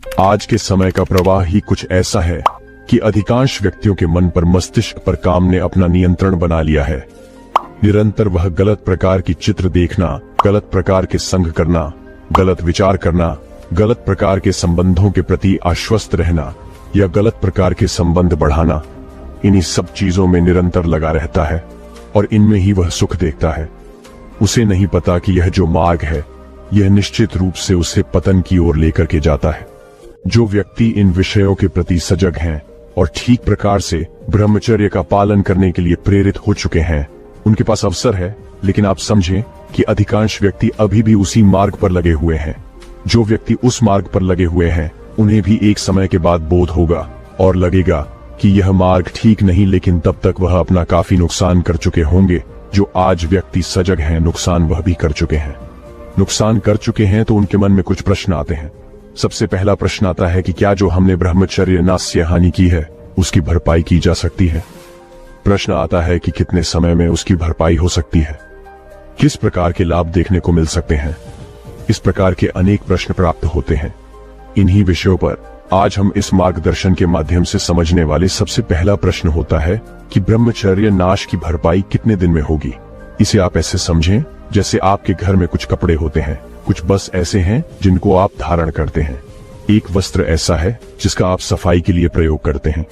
आज के समय का प्रवाह ही कुछ ऐसा है कि अधिकांश व्यक्तियों के मन पर, मस्तिष्क पर काम ने अपना नियंत्रण बना लिया है। निरंतर वह गलत प्रकार की चित्र देखना, गलत प्रकार के संग करना, गलत विचार करना, गलत प्रकार के संबंधों के प्रति आश्वस्त रहना या गलत प्रकार के संबंध बढ़ाना, इन्हीं सब चीजों में निरंतर लगा रहता है और इनमें ही वह सुख देखता है। उसे नहीं पता कि यह जो मार्ग है यह निश्चित रूप से उसे पतन की ओर लेकर के जाता है। जो व्यक्ति इन विषयों के प्रति सजग हैं और ठीक प्रकार से ब्रह्मचर्य का पालन करने के लिए प्रेरित हो चुके हैं, उनके पास अवसर है, लेकिन आप समझें कि अधिकांश व्यक्ति अभी भी उसी मार्ग पर लगे हुए हैं। जो व्यक्ति उस मार्ग पर लगे हुए हैं उन्हें भी एक समय के बाद बोध होगा और लगेगा कि यह मार्ग ठीक नहीं, लेकिन तब तक वह अपना काफी नुकसान कर चुके होंगे। जो आज व्यक्ति सजग हैं, नुकसान वह भी कर चुके हैं। नुकसान कर चुके हैं तो उनके मन में कुछ प्रश्न आते हैं। सबसे पहला प्रश्न आता है कि क्या जो हमने ब्रह्मचर्य नास्य हानि की है उसकी भरपाई की जा सकती है। प्रश्न आता है कि कितने समय में उसकी भरपाई हो सकती है, किस प्रकार के लाभ देखने को मिल सकते हैं। इस प्रकार के अनेक प्रश्न प्राप्त होते हैं। इन्हीं विषयों पर आज हम इस मार्गदर्शन के माध्यम से समझने वाले सबसे पहला प्रश्न होता है कि ब्रह्मचर्य नाश की भरपाई कितने दिन में होगी। इसे आप ऐसे समझें जैसे आपके घर में कुछ कपड़े होते हैं, कुछ बस ऐसे हैं जिनको आप धारण करते हैं। एक वस्त्र ऐसा है जिसका आप सफाई के लिए प्रयोग करते हैं,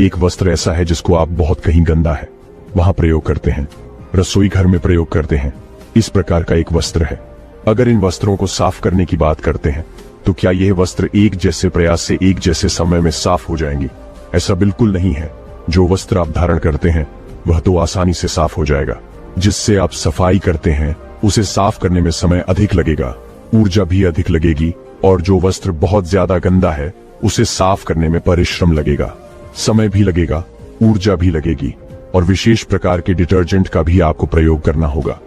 एक वस्त्र ऐसा है जिसको आप बहुत कहीं गंदा है वहां प्रयोग करते हैं, रसोई घर में प्रयोग करते हैं। इस प्रकार का एक वस्त्र है। अगर इन वस्त्रों को साफ करने की बात करते हैं तो क्या यह वस्त्र एक जैसे प्रयास से एक जैसे समय में साफ हो जाएंगी? ऐसा बिल्कुल नहीं है। जो वस्त्र आप धारण करते हैं वह तो आसानी से साफ हो जाएगा। जिससे आप सफाई करते हैं उसे साफ करने में समय अधिक लगेगा, ऊर्जा भी अधिक लगेगी, और जो वस्त्र बहुत ज्यादा गंदा है उसे साफ करने में परिश्रम लगेगा, समय भी लगेगा, ऊर्जा भी लगेगी, और विशेष प्रकार के डिटर्जेंट का भी आपको प्रयोग करना होगा।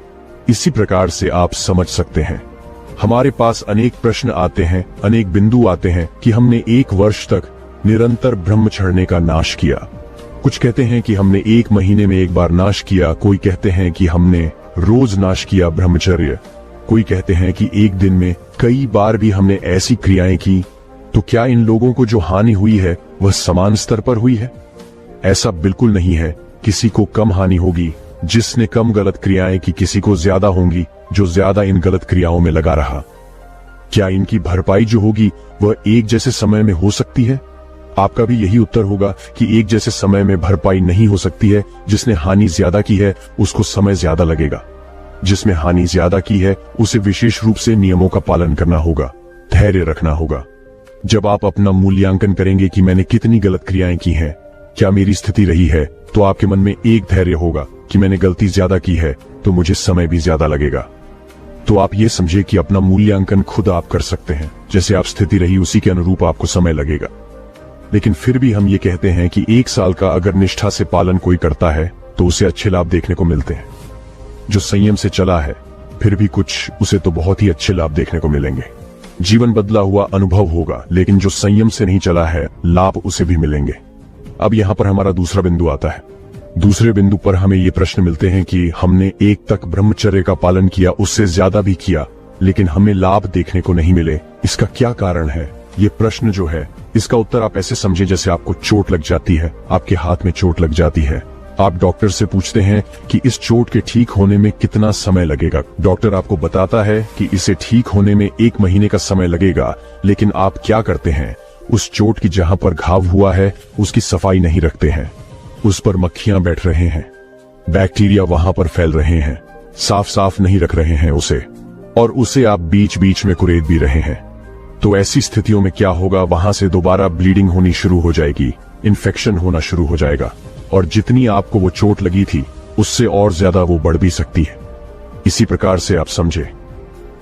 इसी प्रकार से आप समझ सकते हैं हमारे पास अनेक प्रश्न आते हैं, अनेक बिंदु आते हैं कि हमने 1 वर्ष तक निरंतर ब्रह्मचर्य का नाश किया। कुछ कहते हैं कि हमने 1 महीने में एक बार नाश किया, कोई कहते हैं कि हमने रोज नाश किया ब्रह्मचर्य, कोई कहते हैं कि एक दिन में कई बार भी हमने ऐसी क्रियाएं की। तो क्या इन लोगों को जो हानि हुई है वह समान स्तर पर हुई है? ऐसा बिल्कुल नहीं है। किसी को कम हानि होगी जिसने कम गलत क्रियाएं की, किसी को ज्यादा होंगी जो ज्यादा इन गलत क्रियाओं में लगा रहा। क्या इनकी भरपाई जो होगी वह एक जैसे समय में हो सकती है? आपका भी यही उत्तर होगा कि एक जैसे समय में भरपाई नहीं हो सकती है। जिसने हानि ज्यादा की है उसको समय ज्यादा लगेगा, जिसमें हानि ज्यादा की है उसे विशेष रूप से नियमों का पालन करना होगा, धैर्य रखना होगा। जब आप अपना मूल्यांकन करेंगे कि मैंने कितनी गलत क्रियाएं की हैं, क्या मेरी स्थिति रही है, तो आपके मन में एक धैर्य होगा कि मैंने गलती ज्यादा की है तो मुझे समय भी ज्यादा लगेगा। तो आप ये समझे कि अपना मूल्यांकन खुद आप कर सकते हैं। जैसे आप स्थिति रही उसी के अनुरूप आपको समय लगेगा। लेकिन फिर भी हम ये कहते हैं कि 1 साल का अगर निष्ठा से पालन कोई करता है तो उसे अच्छे लाभ देखने को मिलते हैं। जो संयम से चला है फिर भी कुछ उसे तो बहुत ही अच्छे लाभ देखने को मिलेंगे। जीवन बदला हुआ अनुभव होगा, लेकिन जो संयम से नहीं चला है लाभ उसे भी मिलेंगे। अब यहाँ पर हमारा दूसरा बिंदु आता है। दूसरे बिंदु पर हमें ये प्रश्न मिलते हैं कि हमने 1 तक ब्रह्मचर्य का पालन किया, उससे ज्यादा भी किया, लेकिन हमें लाभ देखने को नहीं मिले। इसका क्या कारण है? ये प्रश्न जो है इसका उत्तर आप ऐसे समझे जैसे आपको चोट लग जाती है, आपके हाथ में चोट लग जाती है। आप डॉक्टर से पूछते हैं कि इस चोट के ठीक होने में कितना समय लगेगा। डॉक्टर आपको बताता है कि इसे ठीक होने में 1 महीने का समय लगेगा, लेकिन आप क्या करते हैं? उस चोट की जहां पर घाव हुआ है उसकी सफाई नहीं रखते हैं, उस पर मक्खियां बैठ रहे हैं, बैक्टीरिया वहां पर फैल रहे हैं, साफ नहीं रख रहे हैं उसे, और उसे आप बीच बीच में कुरेद भी रहे हैं। तो ऐसी स्थितियों में क्या होगा? वहां से दोबारा ब्लीडिंग होनी शुरू हो जाएगी, इन्फेक्शन होना शुरू हो जाएगा, और जितनी आपको वो चोट लगी थी उससे और ज्यादा वो बढ़ भी सकती है। इसी प्रकार से आप समझे,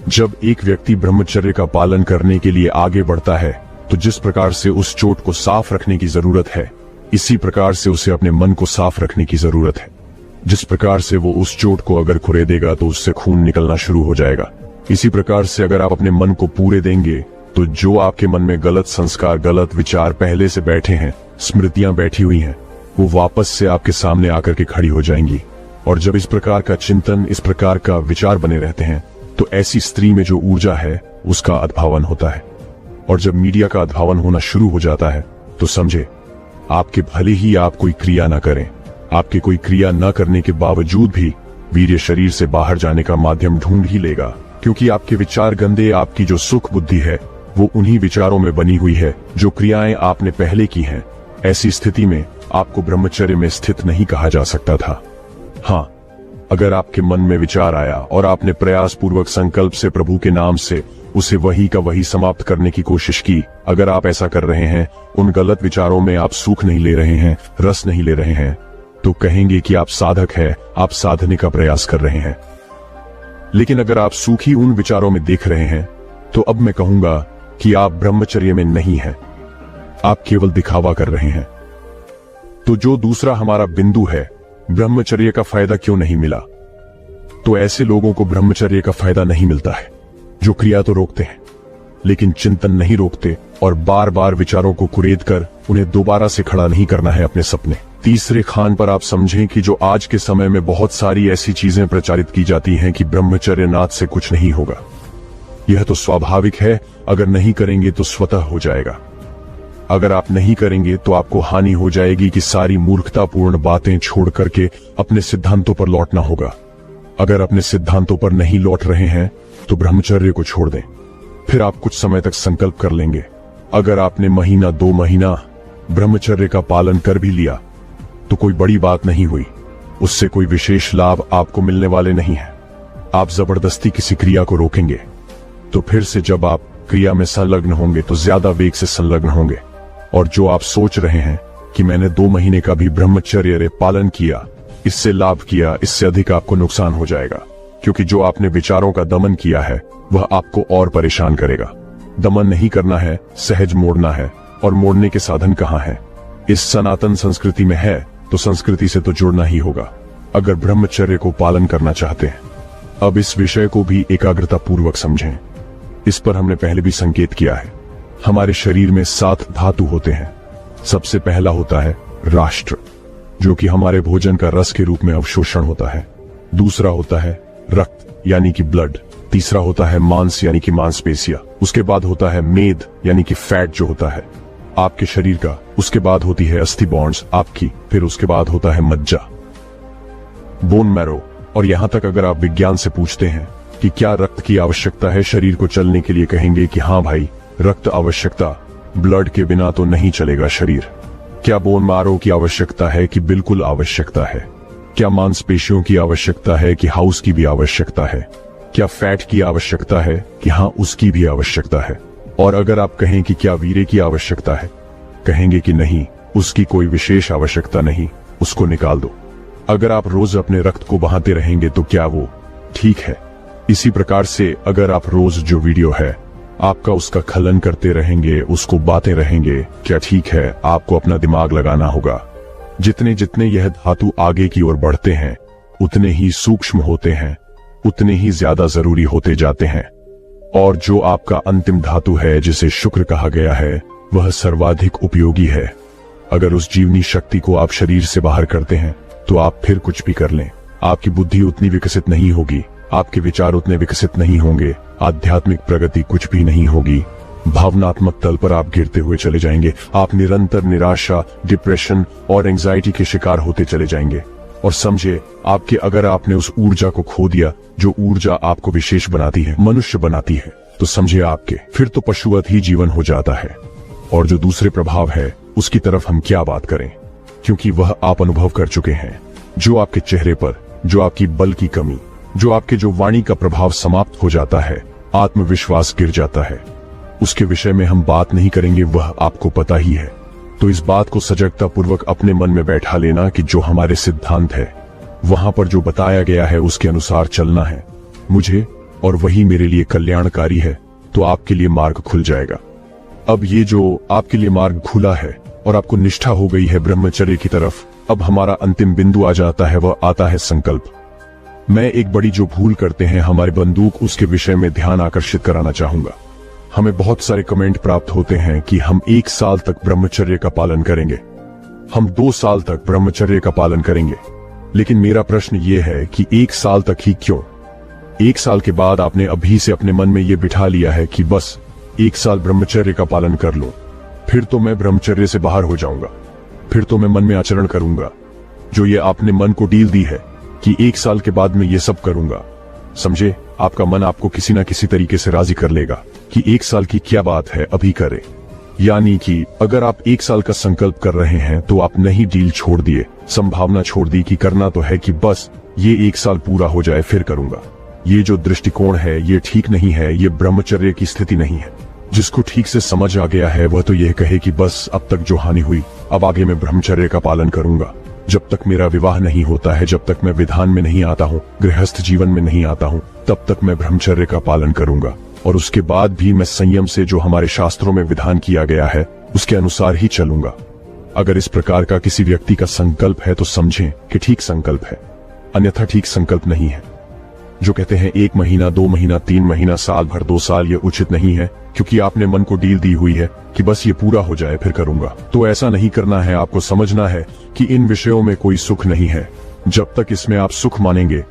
जब एक व्यक्ति ब्रह्मचर्य का पालन करने के लिए आगे बढ़ता है तो जिस प्रकार से उस चोट को साफ रखने की जरूरत है, इसी प्रकार से उसे अपने मन को साफ रखने की जरूरत है। जिस प्रकार से वो उस चोट को अगर खुरेदेगा तो उससे खून निकलना शुरू हो जाएगा। इसी प्रकार से अगर आप अपने मन को पूरे देंगे तो जो आपके मन में गलत संस्कार, गलत विचार पहले से बैठे हैं, स्मृतियां बैठी हुई हैं, वो वापस से आपके सामने आकर के खड़ी हो जाएंगी। और जब इस प्रकार का चिंतन, इस प्रकार का विचार बने रहते हैं तो ऐसी स्त्री में जो ऊर्जा है उसका अद्भावन होता है। और जब मीडिया का अध्यापन होना शुरू हो जाता है तो समझे, आपके भले ही आप कोई क्रिया न करें, आपके कोई क्रिया न करने के बावजूद भी वीर्य शरीर से बाहर जाने का माध्यम ढूंढ ही लेगा, क्योंकि आपके विचार गंदे, आपकी जो सुख बुद्धि है वो उन्हीं विचारों में बनी हुई है जो क्रियाएं आपने पहले की हैं। ऐसी स्थिति में आपको ब्रह्मचर्य में स्थित नहीं कहा जा सकता था। हाँ, अगर आपके मन में विचार आया और आपने प्रयास पूर्वक संकल्प से प्रभु के नाम से उसे वही का वही समाप्त करने की कोशिश की, अगर आप ऐसा कर रहे हैं, उन गलत विचारों में आप सुख नहीं ले रहे हैं, रस नहीं ले रहे हैं, तो कहेंगे कि आप साधक है, आप साधने का प्रयास कर रहे हैं। लेकिन अगर आप सुख ही उन विचारों में देख रहे हैं, तो अब मैं कहूंगा कि आप ब्रह्मचर्य में नहीं हैं, आप केवल दिखावा कर रहे हैं। तो जो दूसरा हमारा बिंदु है, ब्रह्मचर्य का फायदा क्यों नहीं मिला? तो ऐसे लोगों को ब्रह्मचर्य का फायदा नहीं मिलता है जो क्रिया तो रोकते हैं लेकिन चिंतन नहीं रोकते और बार बार विचारों को कुरेद कर उन्हें दोबारा से खड़ा नहीं करना है अपने सपने। तीसरे खान पर आप समझें कि जो आज के समय में बहुत सारी ऐसी चीजें प्रचारित की जाती हैं कि ब्रह्मचर्य नाथ से कुछ नहीं होगा। यह तो स्वाभाविक है, अगर नहीं करेंगे तो स्वतः हो जाएगा। अगर आप नहीं करेंगे तो आपको हानि हो जाएगी कि सारी मूर्खतापूर्ण बातें छोड़ करके अपने सिद्धांतों पर लौटना होगा। अगर अपने सिद्धांतों पर नहीं लौट रहे हैं तो ब्रह्मचर्य को छोड़ दें, फिर आप कुछ समय तक संकल्प कर लेंगे। अगर आपने महीना 2 महीना ब्रह्मचर्य का पालन कर भी लिया तो कोई बड़ी बात नहीं हुई, उससे कोई विशेष लाभ आपको मिलने वाले नहीं है। आप जबरदस्ती किसी क्रिया को रोकेंगे तो फिर से जब आप क्रिया में संलग्न होंगे तो ज्यादा वेग से संलग्न होंगे, और जो आप सोच रहे हैं कि मैंने 2 महीने का भी ब्रह्मचर्य पालन किया, इससे लाभ किया, इससे अधिक आपको नुकसान हो जाएगा, क्योंकि जो आपने विचारों का दमन किया है वह आपको और परेशान करेगा। दमन नहीं करना है, सहज मोड़ना है, और मोड़ने के साधन कहाँ है? इस सनातन संस्कृति में है, तो संस्कृति से तो जुड़ना ही होगा अगर ब्रह्मचर्य को पालन करना चाहते हैं। अब इस विषय को भी एकाग्रता पूर्वक समझें। इस पर हमने पहले भी संकेत किया है। हमारे शरीर में 7 धातु होते हैं। सबसे पहला होता है राष्ट्र, जो कि हमारे भोजन का रस के रूप में अवशोषण होता है। दूसरा होता है रक्त यानी कि ब्लड। तीसरा होता है मांस यानी कि मांसपेशियां। उसके बाद होता है मेद यानी कि फैट जो होता है आपके शरीर का। उसके बाद होती है अस्थि बॉन्ड्स आपकी। फिर उसके बाद होता है मज्जा, बोन मैरो। और यहां तक अगर आप विज्ञान से पूछते हैं कि क्या रक्त की आवश्यकता है शरीर को चलने के लिए, कहेंगे कि हाँ भाई, रक्त आवश्यकता, ब्लड के बिना तो नहीं चलेगा शरीर। क्या बोन मैरो की आवश्यकता है? कि बिल्कुल आवश्यकता है। क्या मांसपेशियों की आवश्यकता है? कि हाउस की भी आवश्यकता है। क्या फैट की आवश्यकता है? कि हाँ, उसकी भी आवश्यकता है। और अगर आप कहें कि क्या वीर्य की आवश्यकता है, कहेंगे कि नहीं, उसकी कोई विशेष आवश्यकता नहीं, उसको निकाल दो। अगर आप रोज अपने रक्त को बहाते रहेंगे तो क्या वो ठीक है? इसी प्रकार से अगर आप रोज जो वीडियो है आपका उसका खलन करते रहेंगे, उसको बातें रहेंगे, क्या ठीक है? आपको अपना दिमाग लगाना होगा। जितने जितने यह धातु आगे की ओर बढ़ते हैं उतने ही सूक्ष्म होते हैं, उतने ही ज्यादा जरूरी होते जाते हैं। और जो आपका अंतिम धातु है जिसे शुक्र कहा गया है, वह सर्वाधिक उपयोगी है। अगर उस जीवनी शक्ति को आप शरीर से बाहर करते हैं तो आप फिर कुछ भी कर लें, आपकी बुद्धि उतनी विकसित नहीं होगी, आपके विचार उतने विकसित नहीं होंगे, आध्यात्मिक प्रगति कुछ भी नहीं होगी। भावनात्मक तल पर आप गिरते हुए चले जाएंगे। आप निरंतर निराशा, डिप्रेशन और एंजाइटी के शिकार होते चले जाएंगे। और समझे, आपके अगर आपने उस ऊर्जा को खो दिया जो ऊर्जा आपको विशेष बनाती है, मनुष्य बनाती है, तो समझे आपके फिर तो पशुवत ही जीवन हो जाता है। और जो दूसरे प्रभाव है उसकी तरफ हम क्या बात करें, क्योंकि वह आप अनुभव कर चुके हैं। जो आपके चेहरे पर, जो आपकी बल की कमी, जो आपके जो वाणी का प्रभाव समाप्त हो जाता है, आत्मविश्वास गिर जाता है, उसके विषय में हम बात नहीं करेंगे, वह आपको पता ही है। तो इस बात को सजगता पूर्वक अपने मन में बैठा लेना कि जो हमारे सिद्धांत है वहां पर जो बताया गया है उसके अनुसार चलना है मुझे, और वही मेरे लिए कल्याणकारी है, तो आपके लिए मार्ग खुल जाएगा। अब ये जो आपके लिए मार्ग खुला है और आपको निष्ठा हो गई है ब्रह्मचर्य की तरफ, अब हमारा अंतिम बिंदु आ जाता है, वह आता है संकल्प। मैं एक बड़ी जो भूल करते हैं हमारे बंदूक, उसके विषय में ध्यान आकर्षित कराना चाहूंगा। हमें बहुत सारे कमेंट प्राप्त होते हैं कि हम 1 साल तक ब्रह्मचर्य का पालन करेंगे, हम 2 साल तक ब्रह्मचर्य का पालन करेंगे। लेकिन मेरा प्रश्न ये है कि 1 साल तक ही क्यों? 1 साल के बाद आपने अभी से अपने मन में ये बिठा लिया है कि बस 1 साल ब्रह्मचर्य का पालन कर लूं, फिर तो मैं ब्रह्मचर्य से बाहर हो जाऊंगा। फिर तो मैं मन में आचरण करूंगा जो ये आपने मन को डील दी है कि 1 साल के बाद मैं ये सब करूंगा। समझे, आपका मन आपको किसी ना किसी तरीके से राजी कर लेगा कि 1 साल की क्या बात है, अभी करे। यानी कि अगर आप 1 साल का संकल्प कर रहे हैं तो आपने ही डील छोड़ दिए, संभावना छोड़ दी कि करना तो है कि बस ये 1 साल पूरा हो जाए फिर करूंगा। ये जो दृष्टिकोण है ये ठीक नहीं है, ये ब्रह्मचर्य की स्थिति नहीं है। जिसको ठीक से समझ आ गया है वह तो यह कहे कि बस अब तक जो हानि हुई, अब आगे मैं ब्रह्मचर्य का पालन करूंगा। जब तक मेरा विवाह नहीं होता है, जब तक मैं विधान में नहीं आता हूँ, गृहस्थ जीवन में नहीं आता हूँ, तब तक मैं ब्रह्मचर्य का पालन करूंगा। और उसके बाद भी मैं संयम से जो हमारे शास्त्रों में विधान किया गया है उसके अनुसार ही चलूंगा। अगर इस प्रकार का किसी व्यक्ति का संकल्प है तो समझें कि ठीक संकल्प है, अन्यथा ठीक संकल्प नहीं है। जो कहते हैं 1 महीना, 2 महीना, 3 महीना, साल भर, 2 साल, ये उचित नहीं है, क्योंकि आपने मन को डील दी हुई है कि बस ये पूरा हो जाए फिर करूंगा। तो ऐसा नहीं करना है। आपको समझना है कि इन विषयों में कोई सुख नहीं है। जब तक इसमें आप सुख मानेंगे